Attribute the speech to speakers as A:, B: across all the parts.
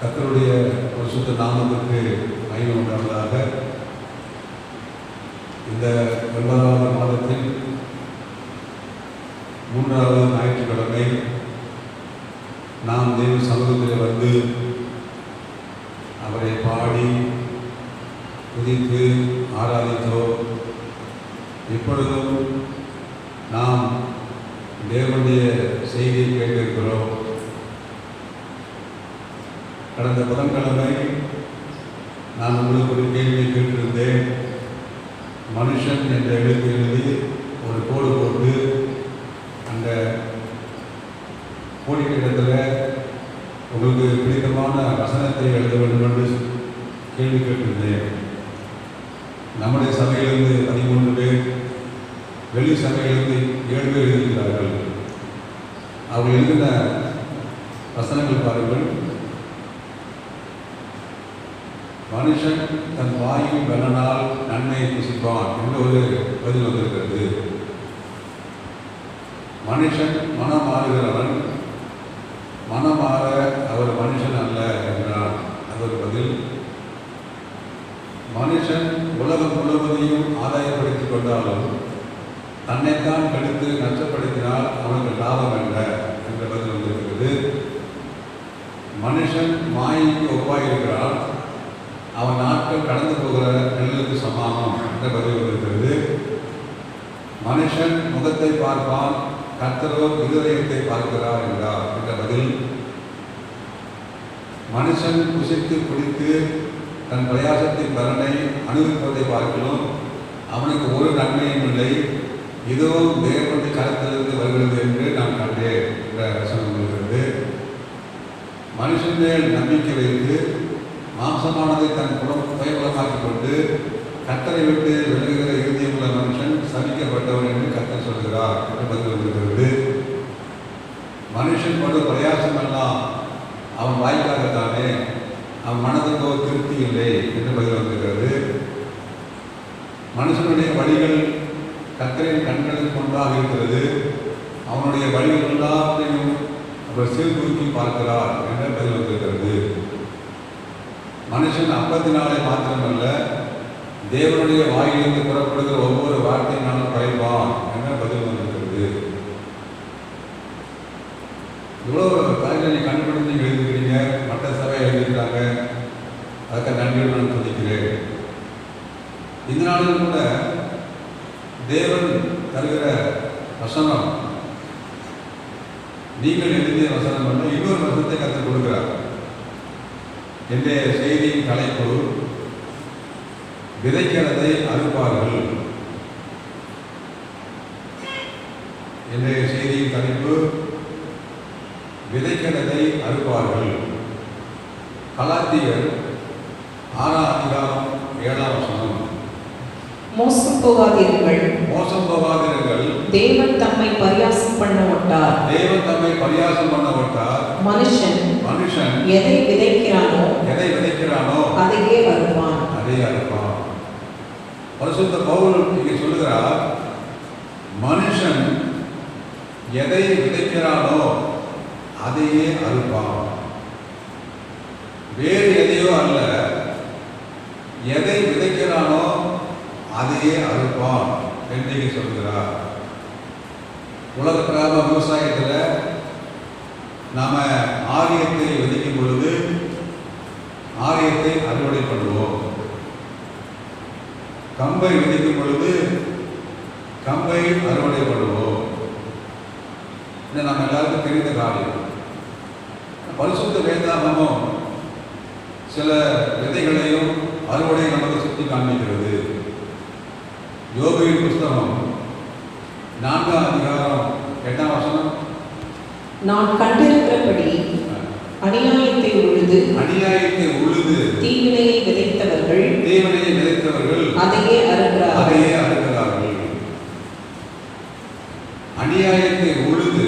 A: கர்த்தருடைய பரிசுத்த நாமத்திற்கு மகிமை உண்டாவதாக. இந்த 9வது மாதத்தில் 3வது ஞாயிற்றுக்கிழமை நாம் தேவ சமூகத்தில் வந்து அவரை பாடி துதித்து ஆராதித்தோம். இப்பொழுதும் நாம் தேவனுடைய செய்தியை கேட்டிருக்கிறோம். கடந்த புதன்கிழமை நான் உங்களுக்கு ஒரு கேள்வியை கேட்டிருந்தேன். மனுஷன் என்ற எழுத்து எழுதி ஒரு கோடு போட்டு அந்த கோடிக்கிடத்தில் உங்களுக்கு பிடித்தமான வசனத்தை எழுத வேண்டும் என்று கேள்வி கேட்டிருந்தேன். நம்முடைய சபையிலிருந்து 13 பேர், வெளி சபையிலிருந்து 7 பேர் எழுதியிருக்கிறார்கள். அவர்கள் எழுதின வசனங்கள் பாருங்கள். மனுஷன் தன் வாயின் பலனால் நன்மையை புசிப்பான் என்று ஒரு பதில் வந்திருக்கிறது. மனுஷன் மனம் மாறுகிறவன், மனம் மாற அவர் மனுஷன் அல்ல என்றான். அது ஒரு பதில். மனுஷன் உலகம் முழுவதையும் ஆதாயப்படுத்திக் கொண்டாலும் தன்னைத்தான் கெடுத்து நஷ்டப்படுத்தினால் அவனுக்கு லாபம் அல்ல என்ற பதில் வந்திருக்கிறது. மனுஷன் மாயைக்கு ஒப்பாயிருக்கிறான், அவன் நாட்கள் கடந்து போகிற நெல்லுக்கு சமானம் என்ற பதில் வந்திருக்கிறது. மனுஷன் முகத்தை பார்ப்பான், கர்த்தரோ இருதயத்தை பார்க்கிறார் என்றார் என்ற பதில். மனுஷன் புசித்து குடித்து தன் பிரயாசத்தின் பலனை அனுபவிப்பதை பார்க்கலும் அவனுக்கு ஒரு நன்மையும் இல்லை, இதுவும் தேவனுடைய கரத்திலிருந்து வருகிறது என்று நான் கண்டேன் என்ற வசனம் வருகிறது. மனுஷன் மேல் நம்பிக்கை வைத்து மாம்சமானதை தன் புயபலமாக்கிக் கொண்டு கர்த்தரை விட்டு விலகுகிற இறுதியுள்ள மனுஷன் சபிக்கப்பட்டவன் என்று கர்த்தர் சொல்கிறார் என்று பதில் வந்திருக்கிறது. மனுஷன் கொண்டு பிரயாசம் எல்லாம் அவன் வாய்க்காகத்தானே, அவன் மனதுக்கோ திருப்தி இல்லை என்று பதில் வந்திருக்கிறது. மனுஷனுடைய வழிகள் கர்த்தரின் கண்களுக்கு முன்பாக இருக்கிறது, அவனுடைய வழிகள் எல்லாத்தையும் அவர் சீர்தூக்கி பார்க்கிறார் என்ற பதில் வந்திருக்கிறது. மனுஷன் அப்பத்தினாலே மாத்திரமல்ல, தேவனுடைய வாயிலிருந்து புறப்படுகிற ஒவ்வொரு வார்த்தையினாலும் பயிர்வான் என்ற பதில் வந்திருக்கிறது. இவ்வளோ காரியங்களை கண்டுபிடித்து நீங்கள் எழுதுகிறீங்க, மற்ற சபை எழுதியிருக்காங்க, அதுக்கு நன்றியோடு நான் சொல்லிக்கிறேன். இதனாலும் கூட தேவன் தருகிற வசனம் நீங்கள் எழுதிய வசனம் வந்து இன்னொரு வசனத்தை கற்றுக் கொடுக்கிறார். என்ற செய்தியின் தலைப்பு விதைக்கிறதை அறுப்பார்கள். என்ற செய்தியின் தலைப்பு விதைக்கிறதை அறுப்பார்கள். கலாத்தியர் 6ஆம் அதிகாரம் 7ஆம் வசனம்.
B: மோசம் போகாதீர்கள்,
A: மோசம் போகாதீர்கள்,
B: தேவன் தம்மை பரியாசம் பண்ண விட்டார்.
A: தேவன் தம்மை பரியாசம் பண்ண விட்டார். மனுஷன்
B: எதை விதைக்கிறானோ
A: அதையே
B: அறுப்பான்.
A: பரிசுத்த பவுல் இங்கே சொல்லுகிறார், மனுஷன் எதை விதைக்கிறானோ அதையே அறுப்பான். வேறு எதையோ அல்ல, எதை விதைக்கிறானோ அதையே அறுப்பான் என்று சொல்கிறார். உலக பிரகார விவசாயத்தில் நாம ஆரியத்தை விதைக்கும் பொழுது ஆரியத்தை அறுவடை பண்ணுவோம். கம்பை விதைக்கும் பொழுது கம்பை அறுவடை பண்ணுவோம். இது நம்ம எல்லாருக்கும் தெரிந்த காரியம். பரிசுத்த வேதாகமும் சில விதைகளையும் அறுவடை நமக்கு சுற்றி காண்பிக்கிறது. யோபுவின் புஸ்தகம் 4ஆம் அதிகாரம் 8ஆம் வசனம்.
B: நான் கண்டிருக்கிறபடி அநியாயத்தை உழுது தீவினையை விதைத்தவர்கள் அதையே அறுக்கிறார்கள்.
A: அநியாயத்தை உழுது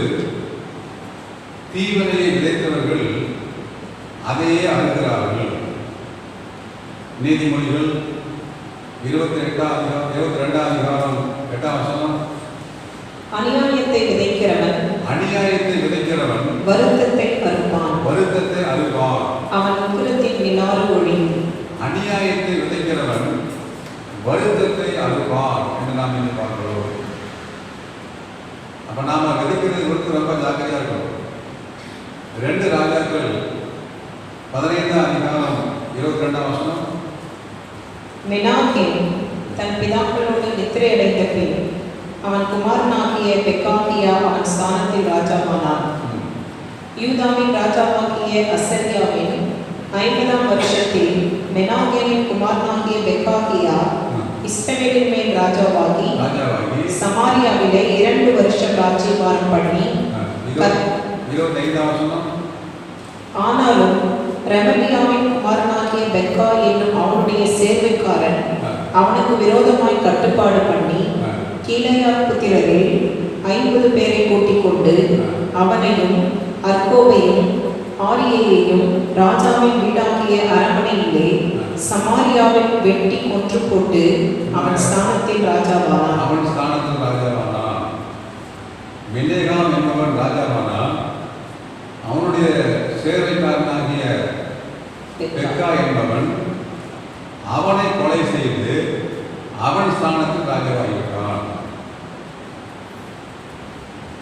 A: தீவினையை விதைத்தவர்கள் அதையே அறுக்கிறார்கள். நீதிமொழிகள் 22ஆம் அதிகாரம் 8ஆம் வசனம்.
B: அநியாயத்தை விதைக்கிறவன்
A: வருத்தத்தை
B: அறுப்பான். அவன் உக்கிரத்தின் வினாறு ஒழியும்.
A: அநியாயத்தை விதைக்கிறவன் வருத்தத்தை அறுப்பான் என்று நாம் இன்று பார்க்கிறோம். அப்ப நாம விதைக்கிறது குறித்து ரொம்ப ஜாக்கிரதையா இருக்கணும். 2 ராஜாக்கள் 15ஆம் அதிகாரம் 22ஆம் வசனம்.
B: மெனாகேம் தன் பிதாக்களோடு நித்திரை அடைந்த பின் அவன் குமாரனாகிய பெக்காகியா அவன் ஸ்தானத்தில் ராஜாவானான். யூதாவின் ராஜாவாகிய அசரியாவின் 50ஆம் வருஷத்தில் மெனாகேமின் குமாரனாகிய பெக்காகியா இஸ்ரவேலின் மேல் ராஜாவாகி சமாரியாவிலே 2 வருஷம் ராஜ்யபாரம் பண்ணி.
A: 25ஆம் வசனம்.
B: ஆனாலும் ரெமலியாவின் குமாரனாகிய பெக்கா என்னும் அவனுடைய சேர்வைக்காரன் அவனுக்கு விரோதமாய் கட்டுப்பாடு பண்ணி கீலேயாத் புத்திரரில் 50 பேரை கூட்டிக் கொண்டு அவனையும் அர்கோவையும் ஆரியையையும் ராஜாவின் வீடாகிய அரண்மனையிலே சமாரியாவில் வெட்டி கொன்று போட்டு அவன் ஸ்தானத்தில் ராஜாவானான்.
A: மெலேகாம் என்பவன் ராஜாவானான். அவனுடைய சேர்வைக்காரனாகிய பெக்கா என்பவன் அவனை கொலை செய்து அவன் ஸ்தானத்தில் ராஜாவாகிவிட்டான்.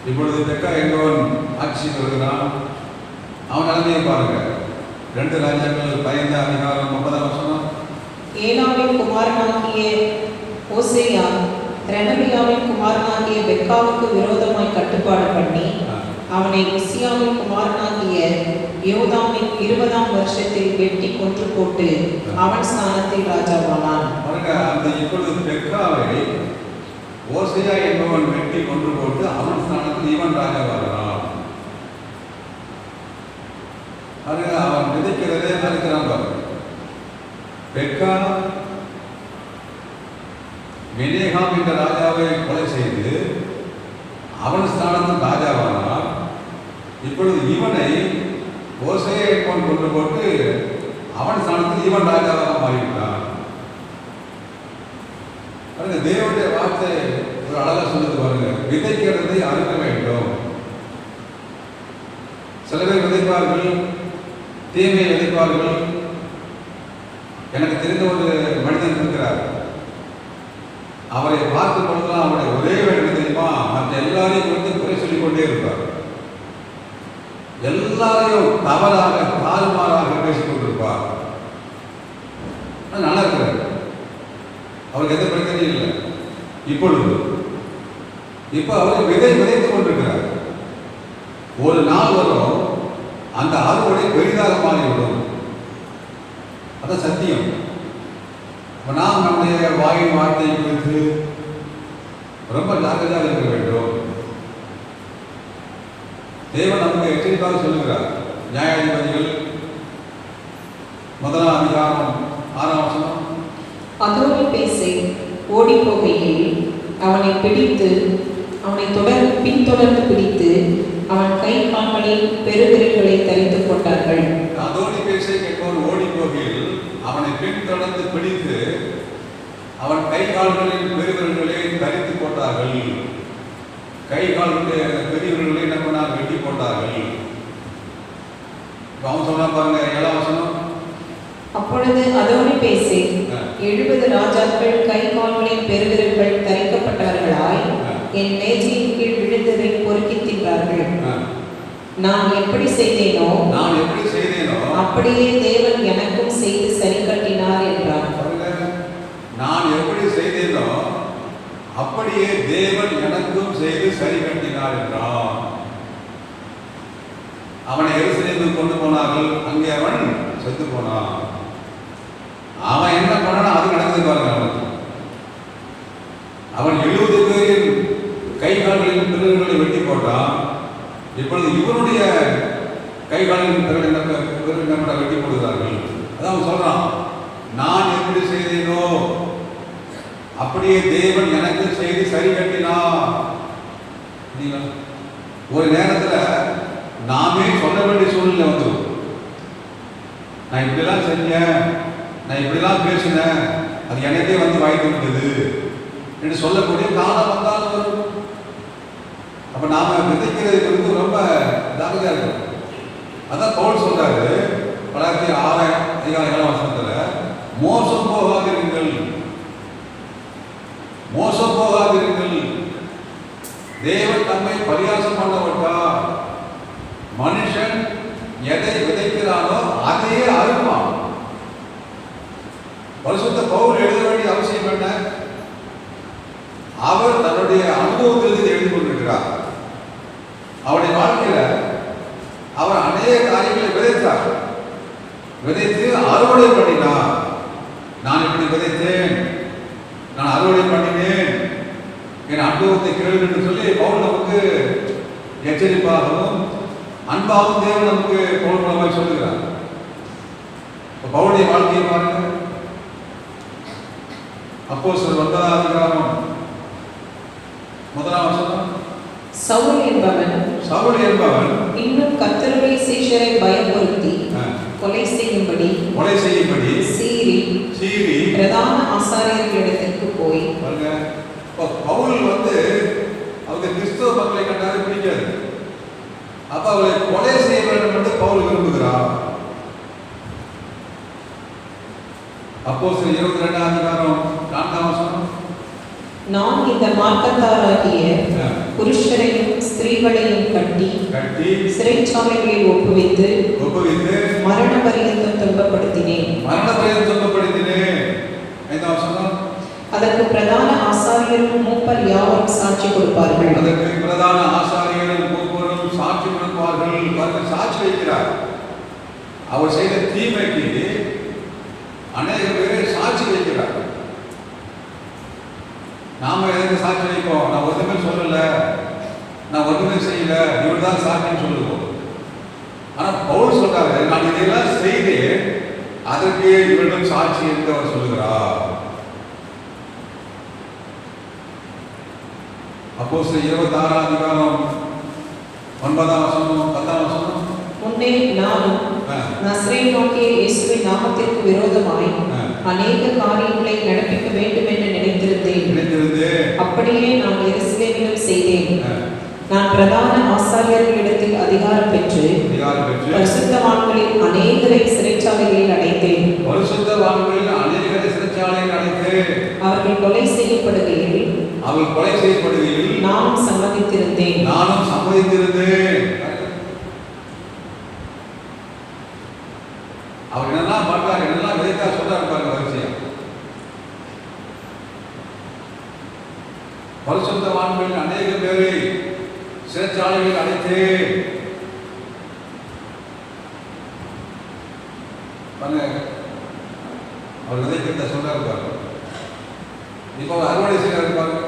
A: இப்பொழுது பெக்கா என்பவன் ஆட்சிக்கு வருகிறான். அவன் நிலைமையை பாருங்க. 2 ராஜாக்கள் 15ஆம் அதிகாரம் 30ஆம் வசனம்.
B: ஏலாவின் குமாரனாகிய ஓசேயா ரெமலியாவின் குமாரனாகிய பெக்காவுக்கு விரோதமாய் கட்டுப்பாடு பண்ணி அவனை உசியாவின் குமாரனாகிய யோதாமின் 20ஆம் வருஷத்தில் வெட்டி கொன்று போட்டு அவன் ஸ்தானத்தில் ராஜாவானான்.
A: அந்த இப்பொழுது பெக்காவை ஓசேயா என்பவன் வெட்டி கொன்று போட்டு அவன் ஸ்தானத்தில் இவன் ராஜாவாகிறான். அவன் விதைக்கிறதே அறுக்கிறான் பாருங்க. பெக்கா மெலேகாம் என்ற ராஜாவை கொலை செய்து அவன் ஸ்தானத்தில் ராஜாவானான். இப்பொழுது இவனை ஓசேயா என்பவன் கொண்டு போட்டு அவன் ஸ்தானத்தில் இவன் ராஜாவாக மாறிவிட்டான். தேவனுடைய வார்த்தை ஒரு அழகா சொல்லுது பாருங்க. விதைக்கிறதை அறுக்க வேண்டும். சில பேர் விதைப்பார்கள், தீமையை விதைப்பார்கள். எனக்கு தெரிந்த ஒரு மனிதன் இருக்கிறார். அவரை பார்த்து கொண்டுதான் அவருடைய ஒரே வேலை தெரியுமா, மற்ற எல்லாரையும் குறித்து குறை சொல்லிக் கொண்டே இருப்பார். எல்லாரையும் தவறாக தாறுமாறாக பேசிக் கொண்டிருப்பார். நல்லா இருக்கிறார், அவருக்கு எந்த பிரச்சனையும் இல்லை. இப்போ அவர் விதைத்து கொண்டிருக்கிறார். ஒரு நாள் வரும், அந்த அறுவடை பெரிதாக மாறிவிடும். அதான் சத்தியம். நாம் நம்முடைய வாயின் வார்த்தை குறித்து ரொம்ப ஜாக்கிரதையாக இருக்க வேண்டும். தேவன் நமக்கு எச்சரிக்கையாக சொல்லுகிறார். நியாயாதிபதிகள் 1ஆம் அதிகாரம் 6ஆம் வசனம்.
B: அதோனிபேசை ஓடி போகையில் அவனை பிடித்து பின்தொடர்ந்து பிடித்து அவன் கை கால்களில் பெருவிரல்களை தரித்து போட்டார்கள்.
A: அதோனிபேசை என்பவர் ஓடி போகையில் அவனை பின்தொடர்ந்து பிடித்து அவன் கை கால்களில் பெருவிரல்களை தரித்து போட்டார்கள். கை கால்களுடைய பெரியவர்களை நம்ம வெட்டி போட்டார்கள். அவன் சொன்னா பாருங்க 7ஆம் வசனம்.
B: அப்பொழுது அதோனிபேசே 70 ராஜாக்கள் கை கால்களின் பெருவிரல்கள் தரிக்கப்பட்டவர்களாய் என் மேஜையின் கீழ் விழுந்ததை பொறுக்கி தின்றார்கள். நான் எப்படி செய்தேனோ அப்படியே தேவன் எனக்கும் செய்து சரி கட்டினார் என்றார்.
A: நான் எப்படி செய்தேனோ அப்படியே தேவன் எனக்கும் செய்து சரி கட்டினார் என்றான். அவனை எருசலேமுக்கு கொண்டு போனார்கள். அங்கே அவன் செத்து போனான். அவன் என்ன பண்ணானோ அது நடக்குது பாருங்க. அவன் 70 பேரின் கை கால்களின் பிறகுகளை வெட்டி போட்டான். இப்பொழுது இவனுடைய கை காலின் பிறகு வெட்டி போடுகிறார்கள். அதான் அவன் சொல்றான், நான் எப்படி செய்தேனோ அப்படியே தேவன் எனக்கு செய்து சரி கட்டினார். ஒரு நேரத்தில் நாமே சொல்ல வேண்டிய சூழ்நிலை வந்துடும். நான் இப்படிலாம் செஞ்சேன், நான் இப்படிலாம் பேசினேன், அது எனக்கே வந்து வாய்ப்பு விட்டது என்று சொல்லக்கூடிய காலம் வந்தாலும் வரும். அப்ப நாம விதைக்கிறது குறித்து ரொம்ப ஜாக்கிரதையா இருக்கும். அதான் பவுல் சொல்றாரு, பல கலாத்தியர் 6:7 மோசம் போகாதிருங்கள், மோசம் போகாதிருங்கள். தேவன் தம்மை பரியாசம் பண்ணவிட்டார். மனுஷன் எதை விதைக்கிறானோ அதையே அறுப்பான். பரிசுத்த பவுல் எழுத வேண்டிய அவசியம் என்ன? அவர் தன்னுடைய அனுபவத்திலிருந்து எழுதி கொண்டிருக்கிறார். அவருடைய வாழ்க்கையில அவர் அநேக காரியங்களை விதைத்தார். விதைத்து அறுவடை பண்ணினார். நான் இப்படி விதைத்தேன், நான் அறுவடை பண்ணினேன், என் அனுபவத்தை கேளு என்று சொல்லி பவுல் நமக்கு எச்சரிப்பாகவும் அன்பாகவும் தேவன் நமக்கு பவுல் மூலமாக சொல்லுகிறார். பவுலுடைய வாழ்க்கையை பாருங்க. அப்போஸ்தலர் 9:1
B: சவுல் என்பவன் இன்னும் கர்த்தருடைய சீஷரை பயமுறுத்தி கொலை செய்யும்படி சீறி பிரதான ஆசாரியர்களிடத்திற்கு போய்
A: பாருங்க. பவுல் அவங்க கிறிஸ்தவ மக்களை கண்டாலே பிடிக்காது. அப்ப அவளை கொலை செய்ய வேண்டும் என்று பவுல் விரும்புகிறார். அப்போஸ்தலர் 22:4
B: நான் இந்த மார்க்கத்தாராகிய புருஷரையும் ஸ்திரீகளையும் கட்டி சிறைச்சாலைகளில் ஒப்புவித்து மரண பரியந்தம் துன்பப்படுத்தினேன். அதற்கு பிரதான ஆசாரியரும் மூப்பர் யாவரும் சாட்சி கொடுப்பார்கள்.
A: சாட்சி வைக்கிறார். அவர் செய்த தீமைக்கு அநேக பேரை சாட்சி வைக்கிறார். நாம எதற்கு சாட்சி வைப்போம்? நான் ஒன்றுமே சொல்லல, நான் ஒன்றுமே செய்யல, இவர் தான் சாட்சின்னு சொல்லுவோம். ஆனா பவுல் சொல்றாரு, நான் இதெல்லாம் செய்து அதற்கு இவரிடம் சாட்சி என்று அவர் சொல்லுகிறார். அப்போஸ்தலர் 26:9-10
B: முன்னே நானும் நசரேயனாகிய இயேசுவின் நாமத்திற்கு விரோதமாய் அநேக காரியங்களை நடப்பிக்க வேண்டும் என்று நினைத்திருந்தேன். அப்படியே நான் எருசலேமிலும் செய்தேன். நான் பிரதான ஆசாரியர்களிடத்தில் அதிகாரம் பெற்று பரிசுத்தவான்களில் அநேகரை சிறைச்சாலைகளில் அடைத்தேன். அவர்கள் கொலை செய்யப்படுகையில் நானும் சம்மதித்திருந்தேன்.
A: அவர் என்னெல்லாம் பார்த்தார், என்னெல்லாம் விதைத்தா சொல்றாரு பாருங்க. வரிசையா பரிசுத்தவான்களில் அநேக பேரை சிறைச்சாலைகளில் அடைத்து அவர் விதைக்கிறத சொல்றாரு பாருங்க. இப்ப அவர் அறுவடை செய்யறாரு பாருங்க.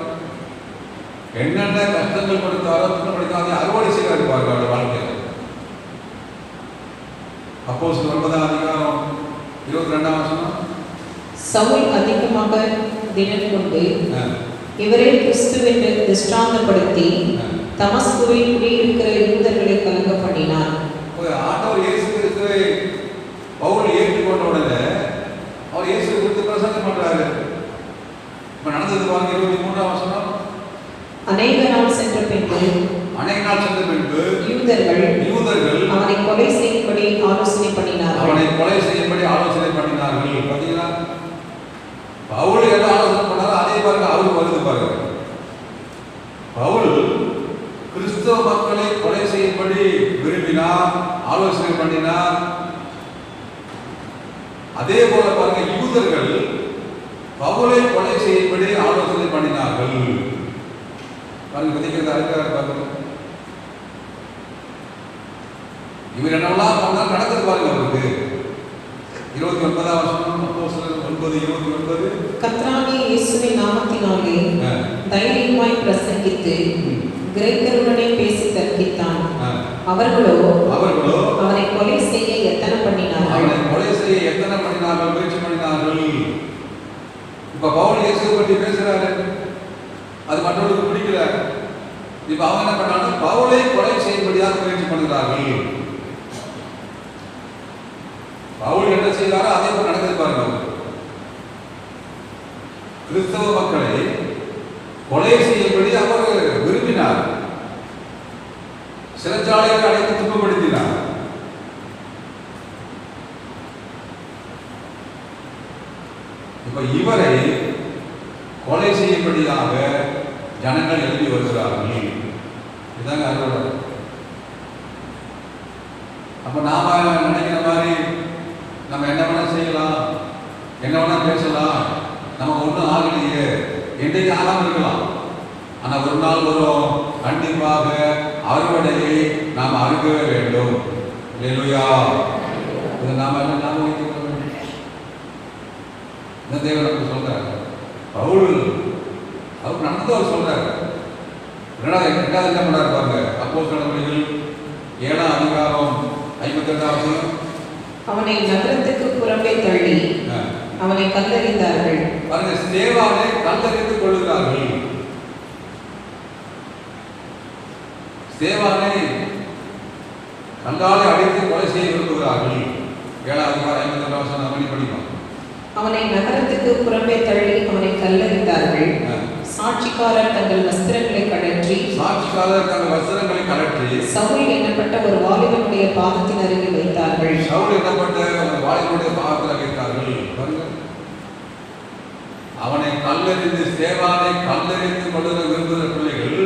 A: என்னென்ன கஷ்டங்கள் கொடுத்தாரோ துன்பப்படுத்தாரோ அதை அறுவடை செய்யறாரு பாருங்க அவருடைய வாழ்க்கையில். அப்போஸ்தலர் 9:22
B: சவுல் அதிகமாக தினம் கொண்டு இவரே கிறிஸ்துவென்று திஷ்டாந்தப்படுத்தி தமஸ்குவில் குடியிருக்கிற யூதர்களை கலங்க பண்ணினார்.
A: ஆண்டவர் இயேசு கிறிஸ்துவை பவுல் ஏற்றுக்கொண்ட உடனே அவர் இயேசு குறித்து பிரசங்கம் பண்றாரு. இப்ப நடந்தது பாருங்க. 23
B: அநேக நாள் சென்ற பின்பு யூதர்கள் அவனை கொலை செய்யும்படி ஆலோசனை பண்ணினார்கள்.
A: பாத்தீங்களா? பவுல் என்ன ஆலோசனை பண்ணாரோ அதே பாருங்க அவருக்கு வருது பாருங்க. பவுல் கிறிஸ்தவ மக்களை கொலை செய்யும்படி விரும்பினார், ஆலோசனை பண்ணினார். அதே போல பாருங்க யூதர்கள் பவுலை கொலை செய்யும்படி ஆலோசனை பண்ணினார்கள். பாருங்க விதைக்கிறது அழுக்காரு பாருங்க. இவர் என்னெல்லாம் பண்ணா நடக்குது பாருங்க. அவருக்கு 29
B: கர்த்தராகிய இயேசுவின் நாமத்தினாலே தைரியமாய் பிரசங்கித்து கிரேக்கருடனே பேசி தர்க்கித்தான். அவர்களோ அவனை கொலை செய்ய எத்தனை பண்ணினார்கள்.
A: முயற்சி பண்ணினார்கள். இப்ப பவுல் இயேசுவை பற்றி பேசுறாரு, அது மற்றவர்களுக்கு பிடிக்கல. இப்ப அவங்க என்ன பண்ணாங்க, பவுலை கொலை செய்யும்படியாக முயற்சி பண்ணுகிறார்கள். பவுல் என்ன செய்தாரோ அதே போல நடக்குது பாருங்க. கிறிஸ்தவ மக்களை கொலை செய்யும்படி அவர் விரும்பினார். சிறைச்சாலையில் அடைத்து துன்பப்படுத்தினார். இப்போ இவரை கொலை செய்யும்படியாக ஜனங்கள் எழுதி வருகிறார்கள். இதுதாங்க அறுவடை. அப்போ நாம நினைக்கிற மாதிரி நம்ம என்ன வேணா செய்யலாம், என்ன வேணா பேசலாம், நமக்கு ஒன்றும் ஆகலையே, என்றைக்கு ஆகாமல் இருக்கலாம். ஆனால் ஒரு நாள் வரும், கண்டிப்பாக அறுவடையை நாம் அறுக்கவே வேண்டும். அல்லேலூயா. இதை நாம என்ன ஞாபகம் வைத்துக் கொள்ள வேண்டும். இந்த தேவன் நமக்கு சொல்றாரு. பவுல் அவர் நடந்தவர் சொல்றாரு. ரெண்டாவது என்ன பண்ணாரு பாருங்க. அப்போஸ்தலர் நடவடிக்கைகள் 7ஆம் அதிகாரம் 52ஆம் வசனம்.
B: அவனை நகரத்துக்கு புறம்பே தள்ளி அவனை கல்லெறிந்தார்கள்.
A: பாருங்க, ஸ்தேவானை கல்லெறிந்து கொள்ளுகிறார்கள். ஸ்தேவானை கல்லாலை அடித்து கொலை செய்ய விரும்புகிறார்கள். 7ஆம் அதிகாரம் 52ஆம் வசனம் அவனை படிப்போம்.
B: அவனை நகரத்துக்கு புறம்பே தள்ளி அவனை கல்லெறிந்தார்கள். சாட்சிக்காரர் தங்கள் வஸ்திரங்களை கழற்றி சவுல் எண்ணப்பட்ட ஒரு வாலிபனுடைய பாதத்தின் அருகில் வைத்தார்கள்.
A: அவனை கல்லெறிந்து, ஸ்தேவானை கல்லெறிந்து கொள்ள விரும்புகிற பிள்ளைகள்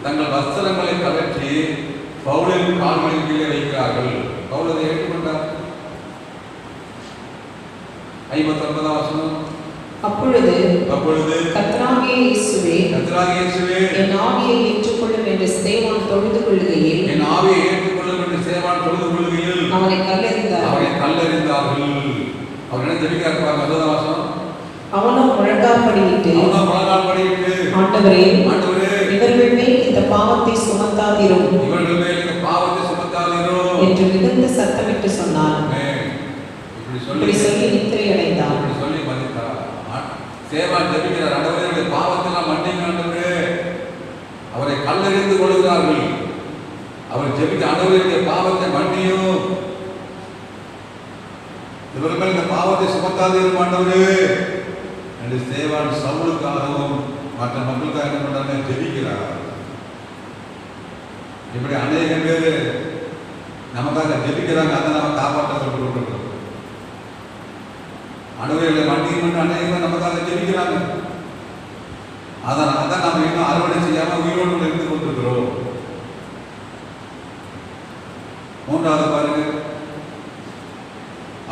A: தங்கள் வஸ்திரங்களை கழற்றி பவுலின் கால்களின் கீழே வைக்கிறார்கள். பவுல் அதை ஏற்றுக்கொண்டார். 59ஆம் வசனம்.
B: அப்பொழுது கர்த்தராகிய இயேசுவே என் ஆவியை ஏற்றுக்கொள்ளும் என்று ஸ்தேவான் தொழுது கொள்ளுகையில் அவனை கல்லெறிந்தார்கள்.
A: அவர் என்ன ஜெபிக்கிறார் பாருங்க. 60ஆம் வசனம்.
B: அவனும் முழங்காற்படியிட்டு ஆண்டவரே இவர்கள் மேல் இந்த பாவத்தை சுமத்தாதிரும் என்று மிகுந்த சத்தமிட்டு சொன்னான். இப்படி சொல்லி நித்திரை அடைந்தான்.
A: சேவான் ஜெபிக்கிறார். ஆண்டவரே பாவத்தெல்லாம் மன்னிங்க ஆண்டவரே. அவரை கல்லெறிந்து கொள்கிறார்கள். அவர் ஜெபித்த ஆண்டவரே பாவத்தை மன்னியும், இவர்கள் இந்த பாவத்தை சுமத்தாதிரும் ஆண்டவரே என்று சேவான் சவுலுக்காகவும் மற்ற மக்களுக்காக என்ன பண்றாங்க, ஜெபிக்கிறார். இப்படி அநேக பேர் நமக்காக ஜெபிக்கிறாங்க. அதை நம்ம காப்பாற்ற அனுபவங்களை மன்னியும் அநேகம் நமக்காக ஜெபிக்கிறாங்க. அதான் நம்ம இன்னும் அறுவடை செய்யாம உயிரோடு இருந்து கொண்டிருக்கிறோம். 3வது பாருங்க.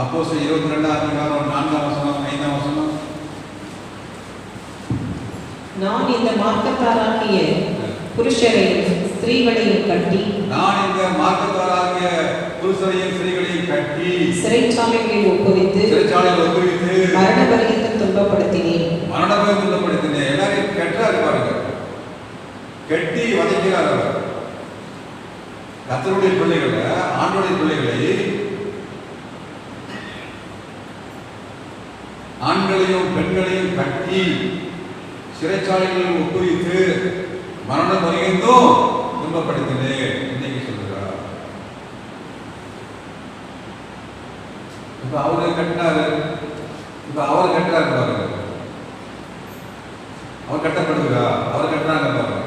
A: அப்போஸ்தலர் 22ஆம் அதிகாரம் 4ஆம் வசனம் 5ஆம் வசனம்.
B: நான் இந்த மார்க்கத்தாராகிய புருஷரையும் ஸ்திரீகளையும் கட்டி சிறைச்சாலைகளில் ஒப்புவித்து மரண பரியந்தம் துன்பப்படுத்தினேன்.
A: எல்லாரையும் கெட்டாரு பாருங்க, கெட்டி வதைக்கிறார். அவர் கர்த்தருடைய பிள்ளைகளை, ஆண்டவருடைய பிள்ளைகளை, ஆண்களையும் பெண்களையும் கட்டி சிறைச்சாலைகளில் ஒப்புவித்து மரண பரியந்தம் துன்பப்படுத்தினேன் இன்னைக்கு சொல்லுகிறார். இப்ப அவரை கட்டினாரு, இப்ப அவர் கட்டுறாரு பாருங்க. அவர் கட்டப்படுகிறார், அவர் கட்டுறாங்க பாருங்க.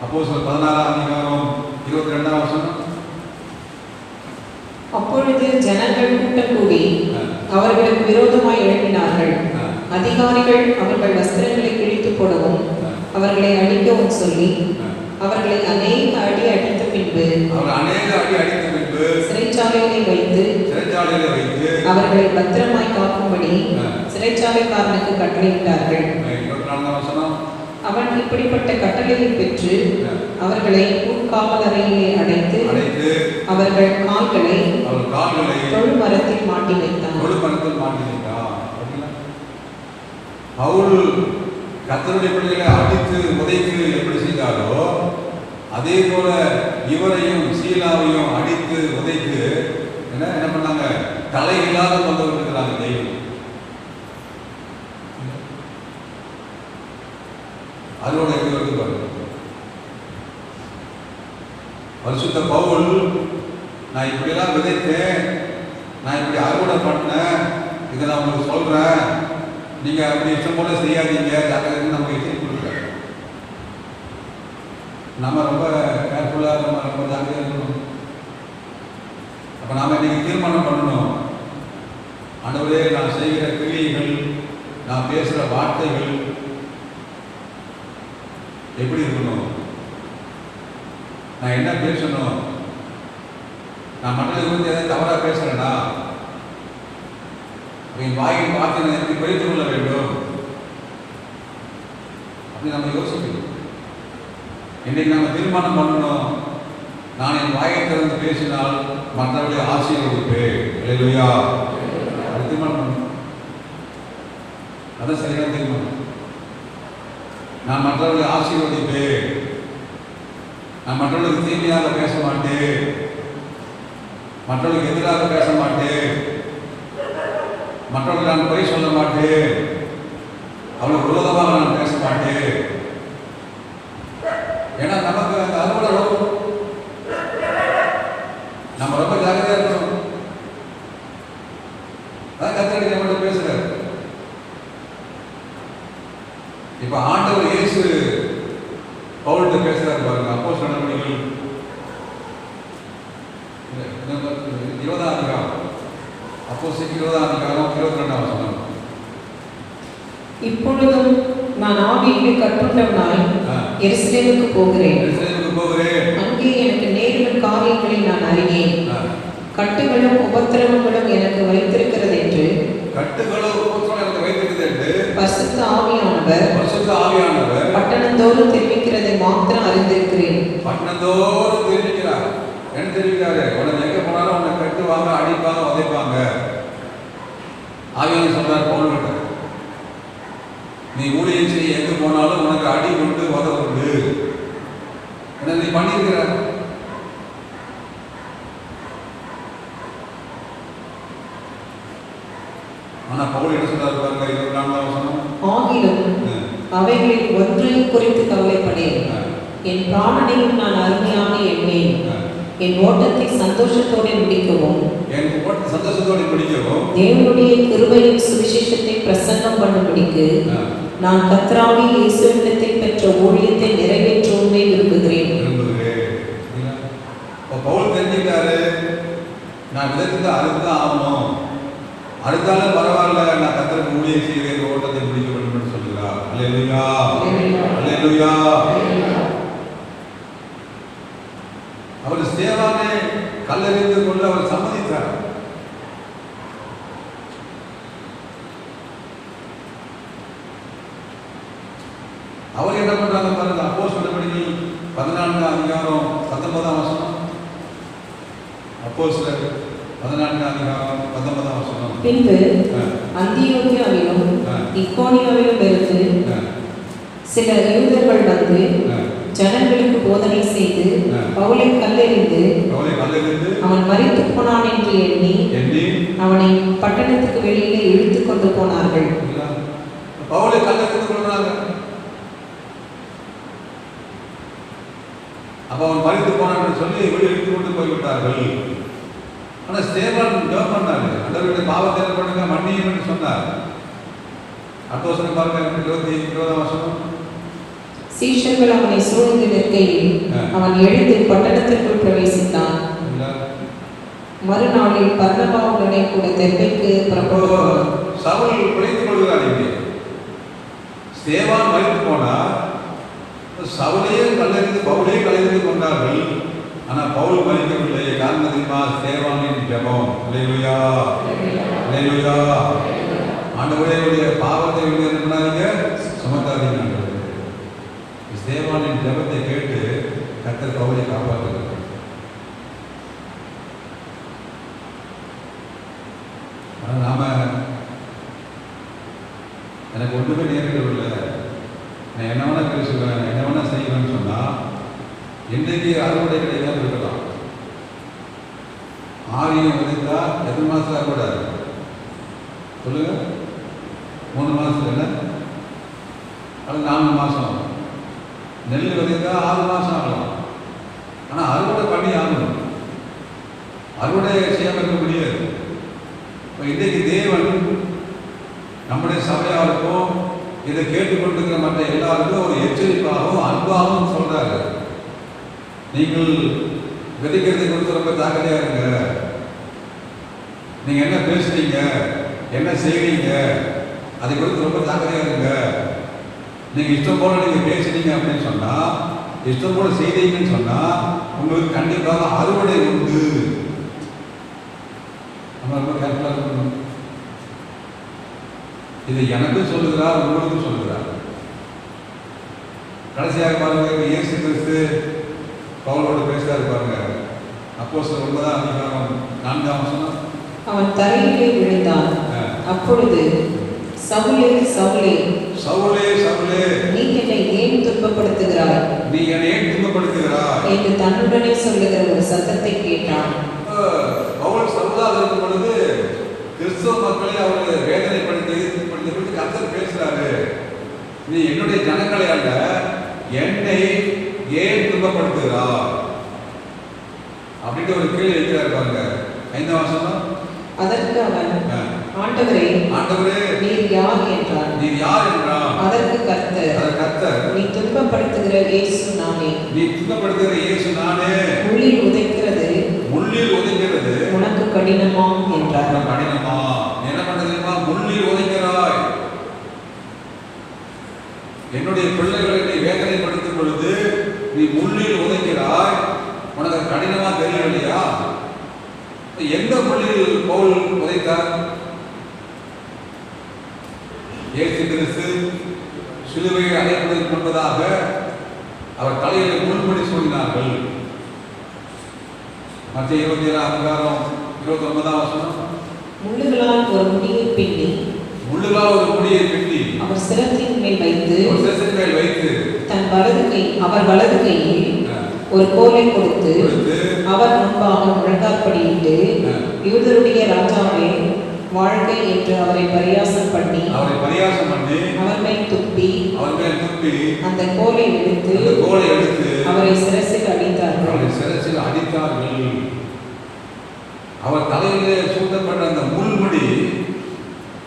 A: அப்போஸ்தலர் 16ஆம் அதிகாரம் 22ஆம் வசனம்.
B: அப்பொழுது ஜனங்கள் கூட்டம் கூடி அவர்களுக்கு விரோதமாய் எழுப்பினார்கள். அதிகாரிகள் அவர்கள் வஸ்திரங்களை கிழித்து போடவும் அவர்களை அடிக்கவும் சொல்லி அவர்களை அநேக அடி அடித்த பின்பு சிறைச்சாலையை வைத்து அவர்களை பத்திரமாய் காக்கும்படி சிறைச்சாலைக்காரனுக்கு கட்டளையிட்டார்கள். அவன் இப்படிப்பட்ட கட்டளையை பெற்று அவர்களை உட்காவல் அறையிலே அடைத்து அவர்கள் கால்களை தொழுமரத்தில் மாட்டி வைத்தான்.
A: பவுல் கர்த்தருடைய பிள்ளைகளை அடித்து உதைத்து எப்படி செய்தாரோ அதே போல இவரையும் சீலாவையும் அடித்து உதைத்து என்ன பண்ணாங்க, தலை இல்லாத கொண்டு இருக்கிறாங்க தெய்வம். அதோட எப்படி வந்து பாருங்க. பரிசுத்த பவுல், நான் இப்படியெல்லாம் விதைத்தேன், நான் இப்படி அறுவடை பண்ணேன், இதை நான் உங்களுக்கு சொல்றேன், நீங்க அப்படி இஷ்டம் போல செய்யாதீங்க, ஜாக்கிரதை நமக்கு எச்சரிக்கை கொடுக்குறாங்க. நம்ம ரொம்ப கேர்ஃபுல்லா, நம்ம ரொம்ப ஜாக்கிரதையா இருக்கணும். அப்ப நாம இன்னைக்கு தீர்மானம் பண்ணணும், ஆண்டவரே, நான் செய்கிற கிரியைகள், நான் பேசுகிற வார்த்தைகள் எப்படி இருக்கணும்? நான் என்ன பேசணும்? நான் மற்றதை குறித்து எதாவது தவறாக பேசுகிறேன்னா என் வாயின் வார்த்தை நான் எப்படி குறைத்து கொள்ள வேண்டும்? அப்படி நம்ம யோசிக்கணும். இன்னைக்கு நம்ம தீர்மானம் பண்ணணும், நான் என் வாயை திறந்து பேசினால் மற்றவர்களை ஆசீர்வதிப்பேன். அல்லேலூயா. அது தீர்மானம் பண்ணணும். அதான் சரியான தீர்மானம். நான் மற்றவர்களை ஆசீர்வதிப்பேன். நான் மற்றவர்களுக்கு தீமையாக பேச மாட்டேன். மற்றவர்களுக்கு எதிராக பேச மாட்டேன். மற்றவர்களுக்கு நான் குறை சொல்ல மாட்டேன். அவளுக்கு விரோதமாக நான் பேச மாட்டேன். ஏன்னா நமக்கு அந்த அறுவடை வரும். நம்ம ரொம்ப ஜாகிரதையா இருக்கணும். அதான் கத்தடி நம்மகிட்ட பேசுறாரு. இப்ப ஆண்டவர் இயேசு பவுல்கிட்ட பேசுறாரு பாருங்க. அப்போஸ்தலர் நடவடிக்கைகள் 20ஆம் அதிகாரம், அப்போஸ்தலர் 20ஆம் அதிகாரம் 22ஆம் வசனம்.
B: இப்பொழுதும் நான் ஆவியிலே கட்டுண்டவனாய் எருசலேமுக்கு போகிறேன். அங்கே எனக்கு நேரிடும் காரியங்களை நான் அறியேன். கட்டுகளும் உபத்திரவங்களும் எனக்கு வைத்திருக்கிறது என்று பரிசுத்த ஆவியானவர் பட்டணந்தோறும் தெரிவிக்கிறதை மாத்திரம் அறிந்திருக்கிறேன்.
A: பட்டணந்தோறும் தெரிவிக்கிறார். என்ன தெரிவிக்கிறாரு? உனக்கு எங்க போனாலும் உன்னை கட்டுவாங்க, அடிப்பாங்க, உதைப்பாங்க. ஆவியானவர் சொல்றார் பவுல்கிட்ட, நீ ஊழியம் செய்ய எங்க போனாலும் உனக்கு அடி உண்டு, உதை உண்டு. என்ன நீ பண்ணியிருக்கிற? ஆனா பவுல் என்ன சொல்றாரு பாருங்க, 24ஆம் வசனம்.
B: ஆகிலும் அவைகளில் ஒன்றையும் குறித்து கவலைப்படேன். என் பிராணனையும் நான் அருமையாக எண்ணேன். என் ஓட்டத்தை சந்தோஷத்தோடு முடிக்கவும் தேவனுடைய கிருபையின் சுவிசேஷத்தை பிரசங்கம் பண்ணும்படிக்கு நான் கர்த்தராகிய இயேசுவினிடத்தில் பெற்ற ஊழியத்தை நிறைவேற்றவுமே விரும்புகிறேன்.
A: பவுல் தெரிஞ்சுட்டாரு, நான் விதத்துக்கு அறுத்தான் ஆகணும், அறுத்தாலும் பரவாயில்ல, நான் கர்த்தருக்கு ஊழியம் செய்கிறேன், ஓட்டத்தை முடிக்க வேண்டும் என்று சொல்கிறார். அல்லேலூயா, அல்லேலூயா. அவர் ஸ்தேவானை கல்லெறிந்து கொண்டு அவர் சம்மதித்தார். அவர் என்ன பண்றாங்க பாருங்க. அப்போஸ்தலர் நடவடிக்கைகள் 14ஆம் அதிகாரம் 19ஆம் வசனம். அப்போஸ்தலர் 14ஆம் அதிகாரம் 19ஆம் வசனம்.
B: பின்பு அந்தியோகியாவிலும் இக்கோனியாவிலும் இருந்து சில யூதர்கள் வந்து ஜனங்களுக்கு போதனை செய்து பவுலை கல்லெறிந்து அவன் மரித்து போனான் என்று எண்ணி அவனை பட்டணத்துக்கு வெளியிலே இழுத்து கொண்டு போனார்கள்.
A: பவுலை கல்லெறிந்து கொள்றாங்க. அப்ப அவன் மரித்து போனான் என்று சொல்லி வெளியே இழுத்து கொண்டு போய்விட்டார்கள். ஆனா ஸ்தேவான் ஜெபம் பண்ணாரு, ஆண்டவருடைய பாவத்தை பண்ணுங்க, மன்னியும் என்று சொன்னார். அப்போஸ்தலர் பாருங்க 20ஆம் வசனம்.
B: சீஷர்கள் அவனை சூழ்ந்து நிற்கையில் அவன் எழுந்து பட்டணத்திற்குள் பிரவேசித்தான். மறுநாளில் பர்னபாவுடனே கூட தெர்பைக்கு புறப்பட்டான்.
A: சவுல் பிழைத்துக் கொள்கிறார். ஸ்தேவான் மரித்து போனார். சவுலையே கல்லெறிந்து பவுலையே கல்லெறிந்து கொண்டார்கள். ஆனா பவுல் மரிக்கவில்லை. காரணம் தெரியுமா? ஸ்தேவானின் ஜெபம். அல்லேலூயா, அல்லேலூயா. ஆண்டவருடைய பாவத்தை என்ன பண்ணாதீங்க, சுமத்தாதீங்க. ஸ்தேவானின் ஜெபத்தை கேட்டு கர்த்தர் பவுலை காப்பாற்றுகிறார். நாம எனக்கு ஒன்றுமே நேரிடவில்லை, நான் என்ன வேணா பேசுவேன், என்ன வேணா செய்வேன்னு சொன்னா இன்றைக்கு அறுவடை கிடையாது இருக்கலாம். ஆவியை விதைத்தா எத்தனை மாசம் அறுவடை சொல்லுங்க? 3 மாசம் இல்லை, அது 4 மாசம். நெல் விதைத்தா 6 மாசம் ஆகலாம். ஆனால் அறுவடை பண்ணி ஆகணும். அறுவடை செய்யாமல் இருக்க முடியாது. இப்போ இன்றைக்கு தேவன் நம்முடைய சபையாருக்கும் இதை கேட்டுக்கொண்டிருக்கிற மற்ற எல்லாருக்கும் ஒரு எச்சரிப்பாகவும் அன்பாகவும் சொல்றாரு. நீங்கள் விதைக்கிறதை குறித்து ரொம்ப ஜாக்கிரதையா இருங்க. நீங்க என்ன பேசுறீங்க, என்ன செய்வீங்க, அதை குறித்து ரொம்ப ஜாக்கிரதையா இருங்க. நீங்க இஷ்டம் போல நீங்க பேசுறீங்க அப்படின்னு சொன்னா, இஷ்டம் போல செய்தீங்கன்னு சொன்னா உங்களுக்கு கண்டிப்பாக அறுவடை உண்டு. நம்ம ரொம்ப கேர்ஃபுல்லா இருக்கணும். இதை எனக்கும் சொல்லுகிறார், உங்களுக்கும் சொல்லுகிறார். கடைசியாக பாருங்க, இயேசு கிறிஸ்து பவுலோடு பேசுறாரு பாருங்க. அப்போஸ்தலர் 9:4
B: அவன் தரையிலே விழுந்தான். அப்பொழுது சவுலே சவுலே
A: சவுலே சவுலே
B: நீ என்னை ஏன் துன்பப்படுத்துகிறாய்,
A: நீ என்னை ஏன் துன்பப்படுத்துகிறாய்
B: என்று தன்னுடனே சொல்லுகிற ஒரு சத்தத்தை கேட்டான்.
A: பவுல் சவுலாக இருக்கும் பொழுது கிறிஸ்தவ மக்களை அவர்கள் வேதனைப்படுத்தி குறித்து கர்த்தர் பேசுறாரு. நீ என்னுடைய ஜனங்களை அல்ல, என்னை ஏன் துன்பப்படுத்துகிறார் அப்படின்ட்டு ஒரு கேள்வி வைக்கிறார் பாருங்க. 5
B: அதற்கு அவன், ஆண்டவரே
A: ஆண்டவரே
B: நீர் யார் என்றான்.
A: நீர் யார் என்றான்.
B: அதற்கு கர்த்தர், நீ துன்பப்படுத்துகிற இயேசு நானே.
A: நீ துன்பப்படுத்துகிற இயேசு நானே.
B: முள்ளில் உதைக்கிறது
A: உனக்கு
B: கடினமா என்றார்.
A: கடினமா என்ன பண்றதுமா, முள்ளில் உதைக்கிறாய். என்னுடைய பிள்ளைகளை நீ வேதனைப்படுத்தும் பொழுது நீ முள்ளில் உதைக்கிறாய், உனக்கு கடினமா தெரியவில்லையா? எந்த முள்ளில் பவுல் உதைத்தார்? இயேசு கிறிஸ்து சிலுவையை அடைவதற்கு முன்பதாக அவர் தலையில் முள்முடி சூடினார்கள். மத்திய 27:29
B: முள்ளுகளால் ஒரு முடியை பின்னி அவர் சிரத்தின் மேல் வைத்து தன் அவர் வலது கையில் ஒரு கோலை கொடுத்து அவர் முன்பாக முழங்காற்படியிட்டு, யூதருடைய ராஜாவே வாழ்க்கை என்று அவரை பரியாசம் பண்ணி அவர் மேல் துப்பி அந்த கோலை எடுத்து அவரை சிரசில் அடித்தார்கள்.
A: அவர் தலையிலே சூட்டப்பட்ட அந்த முள்முடி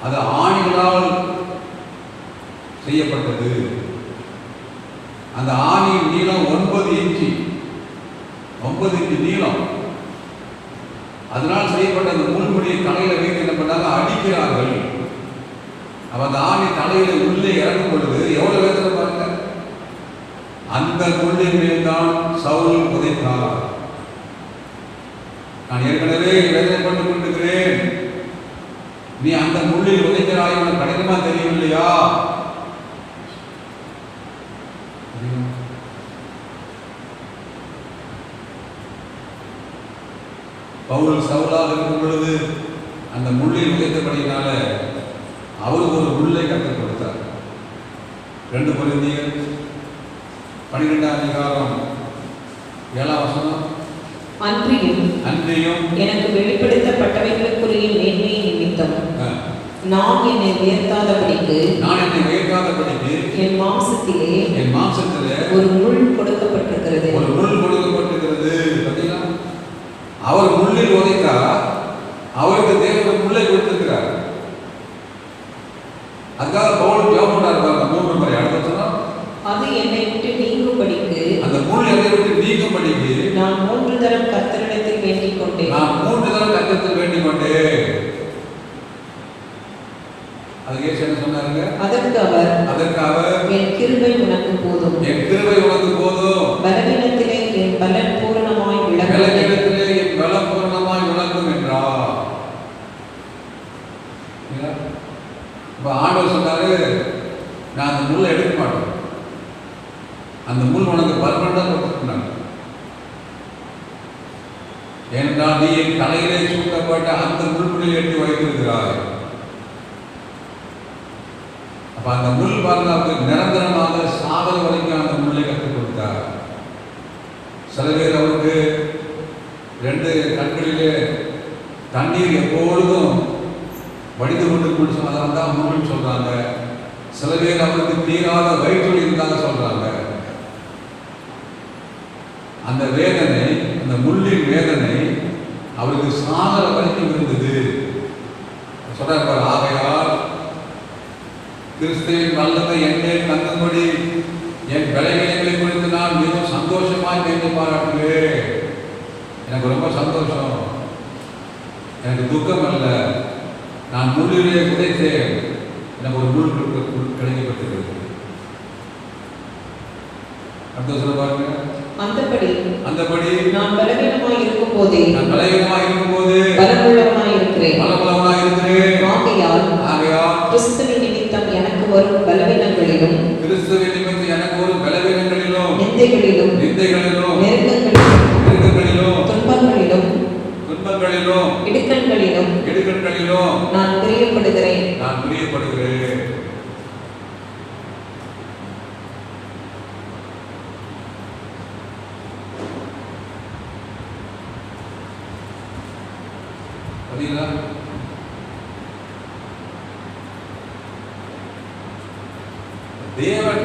A: அது ஆணிகளால் செய்யப்பட்டது. அந்த ஆணியின் நீளம் 9 இன்ச்சு நீளம். அதனால் செய்யப்பட்ட அந்த முள்முடியை தலையில வைத்து என்ன பண்ணாங்க, அடிக்கிறார்கள். அவ அந்த ஆணி தலையில உள்ளே இறங்கும் பொழுது எவ்வளவு வேதனை பாருங்க. அந்த முள்ளின் மேல் தான் சவுல் உதைத்தார். நான் ஏற்கனவே வேதனைப்பட்டுக் கொண்டிருக்கிறேன், நீ அந்த முள்ளில் உதைக்கிறாய், உனக்கு கடினமா தெரியவில்லையா? பவுல் சவுலாக இருக்கும் பொழுது அந்த முள்ளில் உதைத்தபடியினால அவருக்கு ஒரு முள்ளை கற்றுக் கொடுத்தார். 2 கொரிந்தியர் 12:7
B: அன்றியும் எனக்கு வெளிப்படுத்தப்பட்டவைகளுக்குரிய மேன்மை நிமித்தம் நான் என்னை உயர்த்தாதபடிக்கு என் மாம்சத்திலே ஒரு முள் கொடுக்கப்பட்டிருக்கிறது.
A: அவர் முள்ளில் உதைத்தா அவருக்கு தேவன் முள்ளை கொடுத்திருக்கிறார். அதுக்காக பவுல் ஜெபம் பண்றார் 3 முறை. அடுத்து
B: அது என்னை விட்டு நீங்கும்படிக்கு,
A: அந்த முள் என்னை விட்டு நீங்கும்படிக்கு
B: நான் 3 தரம் கர்த்தரிடத்தில் வேண்டிக் கொண்டேன்.
A: அதுக்கு இயேசு என்ன சொன்னாருங்க?
B: அதற்கு அவர் என் கிருபை உனக்கு போதும், பலவீனத்திலே என் பலன் பூரணமாய்
A: விளங்கும் என்றார். ஆண்டவர் சொன்னாரு, நான் அந்த முள்ளை எடுக்க மாட்டேன், அந்த முள் உனக்கு பர்மனண்டா கொடுத்துருந்தாங்க. ஏனென்றால் நீ என் தலையிலே சூட்டப்பட்ட அந்த முள்முடியில் எட்டி வைத்திருக்கிறாய். அப்ப அந்த முள் பாருங்க, நிரந்தரமாக சாதல் வரைக்கும் அந்த முள்ளை கற்றுக் கொடுத்தார். சில பேர் அவருக்கு 2 கண்களிலே தண்ணீர் எப்பொழுதும் வடிந்து கொண்டு அதனால தான் முள்ளுன்னு சொல்றாங்க. சில பேர் அவருக்கு தீராத வயிற்றுவலி இருந்தாங்க சொல்றாங்க. அந்த வேதனை, அந்த முள்ளின் வேதனை அவருக்கு சாகர வரைக்கும் இருந்தது. சொல்றாரு, ஆகையால் கிறிஸ்துவின் வல்லமை என்னேல் தங்கும்படி என் விளைவினைகளை குறித்து நான் மிகவும் சந்தோஷமாய் கேட்டு பாராட்டுவேன். எனக்கு ரொம்ப சந்தோஷம், எனக்கு துக்கம் அல்ல. நான் முள்ளிலே உதைத்தேன், எனக்கு ஒரு முள் கிடைக்கப்பட்டிருக்கிறது. அடுத்த சொல்ல பாருங்க. அந்தபடி
B: நான் பலவீனமாய் இருக்கும் போதே பலமுள்ளவனாய் இருக்கிறேன். ஆகையால் கிறிஸ்துவின் நிமித்தம் எனக்கு வரும் பலவீனங்களிலும் நிந்தைகளிலும் நெருக்கங்களிலும் துன்பங்களிலும் இடுக்கண்களிலும் நான் பிரியப்படுகிறேன்.
A: தேவன்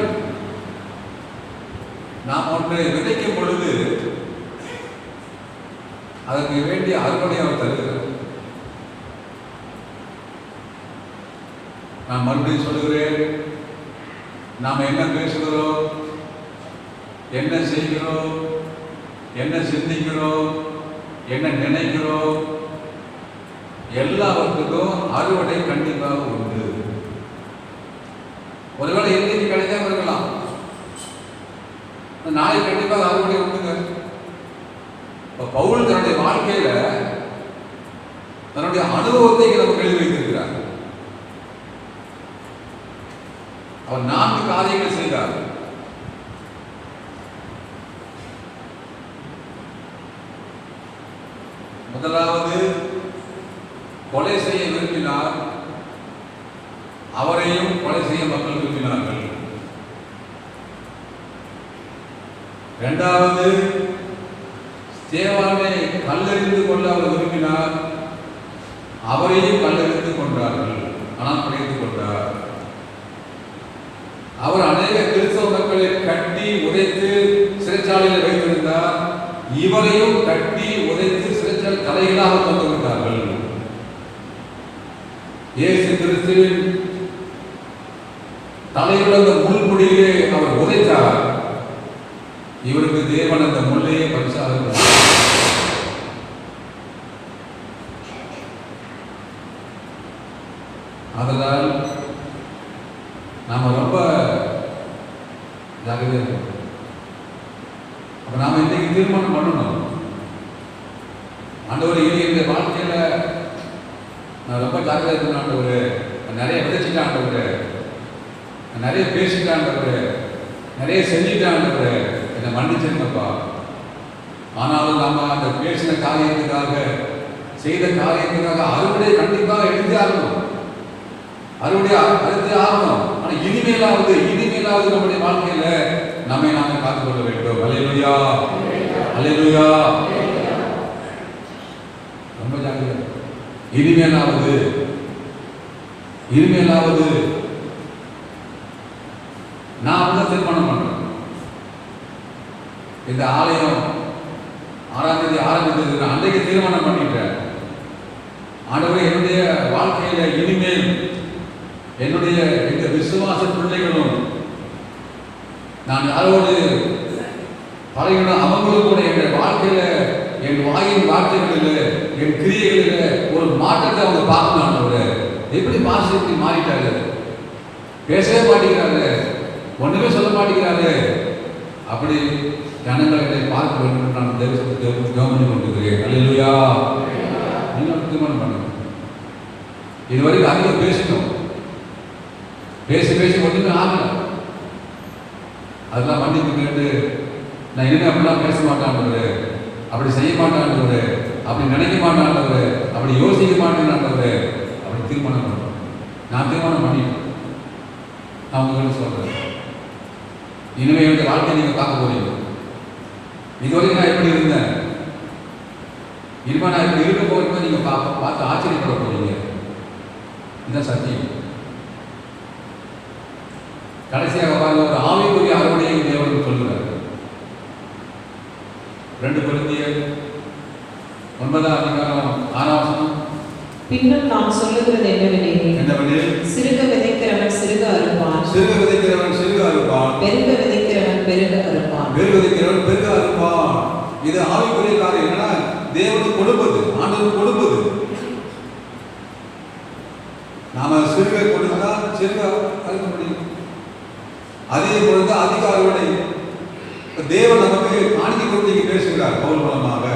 A: நாம் ஒன்றை விதைக்கும் பொழுது அதற்கு வேண்டிய அறுவடை அவர் தருகிறார். நான் மறுபடியும் சொல்லுகிறேன், நாம் என்ன பேசுகிறோம், என்ன செய்கிறோம், என்ன சிந்திக்கிறோம், என்ன நினைக்கிறோம், எல்லாவற்றுக்கும் அறுவடை கண்டிப்பாக உண்டு. ஒருவேளை இன்னைக்கு கிடைக்காம இருக்கலாம், நாளை கண்டிப்பாக அறுவடை உண்டுங்க. பவுல் தன்னுடைய வாழ்க்கையில தன்னுடைய அனுபவத்தை நமக்கு எழுதி வைத்திருக்கிறார். அவர் 4 காரியங்கள் செய்தார். முதலாவது, கொலை செய்ய விரும்பினார், அவரையும் கொலை செய்ய மக்கள் விரும்பினார்கள். இரண்டாவது, ஸ்தேவானை கல்லெறிந்து கொள்ள அவர் விரும்பினார், அவரையும் கல்லெறிந்து கொண்டார்கள், ஆனால் பிடித்துக் கொண்டார். அவர் அநேக கிறிஸ்தவ மக்களை கட்டி உதைத்து சிறைச்சாலையில் வைத்திருந்தார், இவரையும் கட்டி உதைத்து சிறைச்சாலை தலைகளாக கொண்டு விட்டார்கள். இயேசு கிறிஸ்துவின் தலையுடன் அந்த முள்முடியிலே அவர் உதைத்தார், இவருக்கு தேவன் அந்த முள்ளையே பரிசாக. அதனால் நாம ரொம்ப ஜாகிரதையா இருக்கணும். அப்ப நாம இன்னைக்கு தீர்மானம் பண்ணணும், ஆண்டவரே இனி இந்த வாழ்க்கையில நான் ரொம்ப ஜாகிரதையா இருக்கணும். ஆண்டவரே நிறைய விதைச்சிட்டேன், ஆண்டவரே நிறைய பேசிட்டேன், ஆண்டவரே நிறைய செஞ்சுட்டேன், ஆண்டவரே என்னை மன்னிச்சிருங்கப்பா. ஆனாலும் நம்ம அந்த பேசின காரியத்துக்காக, செய்த காரியத்துக்காக அறுவடை கண்டிப்பாக எடுத்தே ஆகணும், அறுவடை அறுத்தே ஆகணும். ஆனா இனிமேலாவது நம்முடைய வாழ்க்கையில நம்மை நாம காத்துக்கொள்ள வேண்டும். அல்லேலூயா, அல்லேலூயா. ரொம்ப ஜாக்கிரதை. இனிமேலாவது நான் அப்படிதான் தீர்மானம் பண்றேன். இந்த ஆலயம் 6ஆம் தேதி ஆரம்பித்தது, அன்றைக்கு தீர்மானம் பண்ணிட்டேன். ஆண்டவரே, என்னுடைய வாழ்க்கையில இனிமேல் என்னுடைய இந்த விசுவாச பிள்ளைகளும் நான் யாரோடு பழகினோம், அவங்களும் கூட என்னுடைய வாழ்க்கையில, என் வாயின் வார்த்தைகளில், என் கிரியைகளில் ஒரு மாற்றத்தை அவங்க பார்க்கணும். ஆண்டவரே, எப்படி இப்படி மாறிட்டாரு, பேசவே மாட்டேங்கிறாரு, ஒண்ணுமே சொல்ல மாட்டேங்கிறாரு, அப்படி ஜனங்களை பார்க்க வேண்டும் என்று நான் கவனித்துக் கொண்டிருக்கிறேன். அல்லேலூயா. நீங்கள் தீர்மானம் பண்ணணும். இதுவரைக்கும் அதிகம் பேசிட்டோம், பேசி ஒன்றுமே ஆகல. அதெல்லாம் மன்னிப்பு கேட்டு நான் இனிமே அப்படிலாம் பேச மாட்டான்றது, அப்படி செய்ய மாட்டான்றது, அப்படி நினைக்க மாட்டான்றது, அப்படி யோசிக்க மாட்டேன்றது, அப்படி தீர்மானம் பண்ணுறோம். நான் தீர்மானம் பண்ணிட்டேன். நான் உங்களுக்கு சொல்றேன், இனிமே என்னுடைய வாழ்க்கையை நீங்க பார்க்க போறீங்க. இதுவரைக்கும் நான் எப்படி இருந்தேன், இனிமே நான் இப்படி இருக்க போகிறப்ப நீங்க பார்த்து ஆச்சரியப்பட போறீங்க. இதுதான் சத்தியம். கடைசியாக பாருங்க, ஒரு ஆவிக்குரிய அறுவடையை தேவன் சொல்கிறார். 2 கொரிந்தியர் 9ஆம் அதிகாரம் 6ஆம் வசனம்.
B: பின்னும் நான் சொல்லுகிறது என்னவெனில், சிறுக விதைக்கிறவன் சிறுக அறுப்பான், பெருக விதைக்கிறவன் பெருக அறுப்பான்.
A: இது ஆவிக்குரிய காரியம். என்னன்னா, தேவனுக்கு கொடுப்பது, ஆண்டவருக்கு கொடுப்பது. சிறுகை கொடுத்தால் சிறுகை அறுக்க முடியும். அதே பொழுது அதிக அறுவடை. தேவன் நமக்கு காணிக்கை கொடுத்து பேசுகிறார் பவுல் மூலமாக.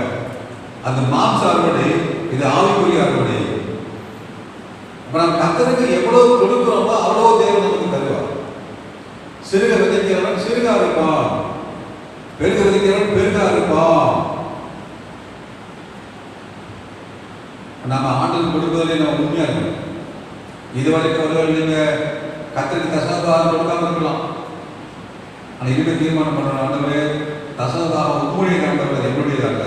A: அந்த மாம்ச அறுவடை, இது ஆவிக்குரிய அறுவடை. நம்ம கர்த்தருக்கு எவ்வளவு கொடுக்கிறோமோ அவ்வளவு தேவன் நமக்கு தருவார். சிறுக விதைக்கிறவன் சிறுகா இருப்பான், பெருக விதைக்கிறவன் பெருகா இருப்பான். நாம ஆண்டுக்கு கொடுப்பதிலே நம்ம உண்மையா இருக்கணும். இதுவரைக்கும் ஒருவர் நீங்க கர்த்தருக்கு தசமபாகம் கொடுக்காம இருக்கலாம். ஆனால் இனிமே தீர்மானம் பண்ணணும், ஆண்டவரே தசமபாகம் உங்களுடைய ஆண்டவர் என்னுடையது அல்ல,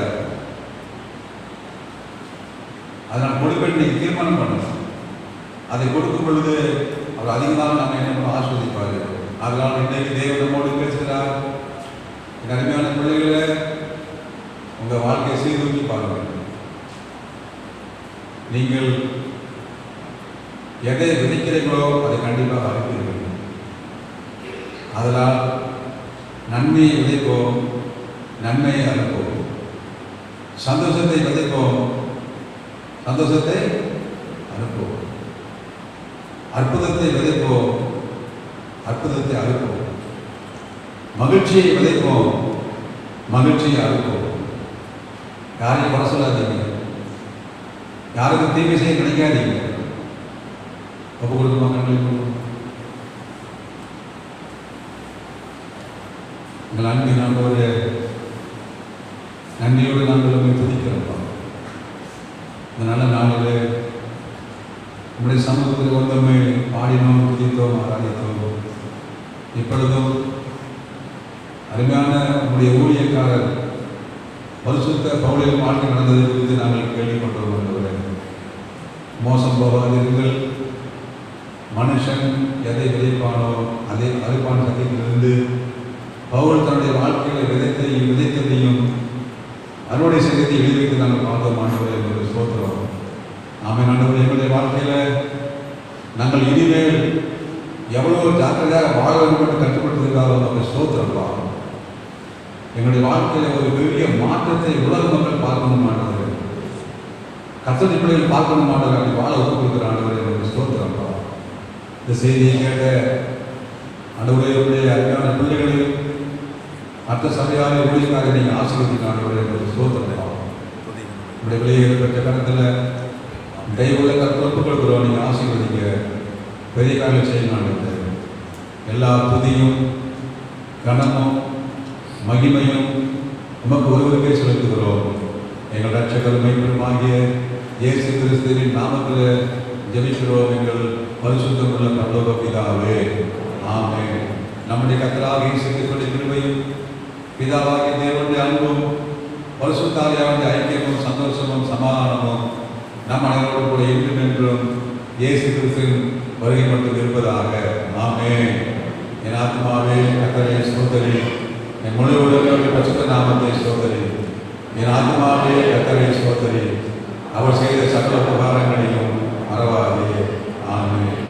A: அதனால் கொடுப்பேன் நீங்க தீர்மானம் பண்ணணும். அதை கொடுக்கும் பொழுது அவர் அதிகமாக நம்ம என்ன ஆஸ்வதிப்பாரு. அதனால் இன்றைக்கு தேவன் நம்மோடு பேசுகிறார். அருமையான பிள்ளைகளை உங்க வாழ்க்கையை சீர்தூக்கி பாருங்கள். நீங்கள் எதை விதைக்கிறீர்களோ அதை கண்டிப்பாக அறுப்பீர்கள். அதனால் நன்மையை விதைப்போம், நன்மையை அறுப்போம். சந்தோஷத்தை விதைப்போம், சந்தோஷத்தை அறுப்போம். அற்புதத்தை விதைப்போம், அற்புதத்தை அறுப்போம். மகிழ்ச்சியை விதைப்போம், மகிழ்ச்சியை அறுப்போம். யாரையும் குறை சொல்லாதீங்க, யாருக்கும் தீமை செய்ய நினைக்காதீங்க. ஒப்பு கொடுக்குமா? கண்கள் உங்கள் அன்பின் ஆண்டவரே, நன்றியோடு நாங்கள் உண்மை துதிக்கிறோம். இந்த நல்ல நாளில் உங்களுடைய சமூகத்தில் வந்தோமே பாடினோம், துதித்தோம், ஆராதித்தோம். இப்பொழுதும் அருமையான உங்களுடைய ஊழியக்காரர் பரிசுத்த பவுலின் வாழ்க்கை நடந்ததை குறித்து நாங்கள் கேள்விப்பட்டோம். மோசம் போகாதீர்கள். மனுஷன் எதை விதைப்பானோ அதை அறுப்பான் சத்தியத்திலிருந்து பவுல் தன்னுடைய வாழ்க்கையில் விதைத்ததையும் அறுவடை செய்ததை எழுதி வைத்து நாங்கள் பார்த்தோம். ஆண்டவரை எங்களுக்கு ஸ்தோத்திரம். ஆமென். ஆண்டவரை எங்களுடைய வாழ்க்கையில் நாங்கள் இனிமேல் எவ்வளவு ஜாக்கிரதையாக வாழ வேண்டும் என்று கற்றுக்கொண்டிருக்காரோ நமக்கு ஸ்தோத்திரப்பா. எங்களுடைய வாழ்க்கையில் ஒரு பெரிய மாற்றத்தை உலக மக்கள் பார்க்கணும். ஆண்டவரை கர்த்தருடைய பிள்ளைகள் பார்க்கணும். ஆண்டவரை அப்படி வாழ ஒப்புக் கொடுக்கிற ஆண்டவரை எங்களுக்கு ஸ்தோத்திரப்பா. இந்த செய்தியை கேட்ட ஆண்டவரையுடைய அருமையான பிள்ளைகளையும் மற்ற சபையாரை ஊழியக்காரை நீங்கள் ஆசீர்வதிக்க ஆண்டவரை எங்களுக்கு ஸ்தோத்திரப்பா. உங்களுடைய பிள்ளைகளை பெற்ற கருத்தில் தெய்வ கருத்து ஒப்புக் கொடுக்குறோம். நீங்கள் ஆசீர்வதிக்க பெரிய காரியம் செய்யணும். எல்லா துதியும் கனமும் மகிமையும் நமக்கு ஒருவருக்கே செலுத்துகிறோம். எங்கள் ரட்சகர் மெய்ப்பெருமாகிய இயேசு கிறிஸ்துவின் நாமத்தில் ஜெபிக்கிறோம் எங்கள் பரிசுத்தமுள்ள பரலோக பிதாவே, ஆமென். நம்முடைய கர்த்தராகிய இயேசு கிறிஸ்துவின் கிருபையும் பிதாவாகிய தேவனுடைய அன்பும் பரிசுத்த ஆவியானவருடைய ஐக்கியமும் சந்தோஷமும் சமாதானமும் நம் அனைவரோடு கூட என்றும் என்றும் இயேசு கிறிஸ்துவின் வருகை மட்டும் இருப்பதாக. ஆமென். என் ஆத்மாவே கர்த்தரை ஸ்தோத்திரி, என் முழு உலகத்தை பரிசுத்த நாமத்தை ஸ்தோத்திரி. என் ஆத்மாவே கர்த்தரை ஸ்தோத்திரி, அவர் செய்த சகல உபகாரங்கள்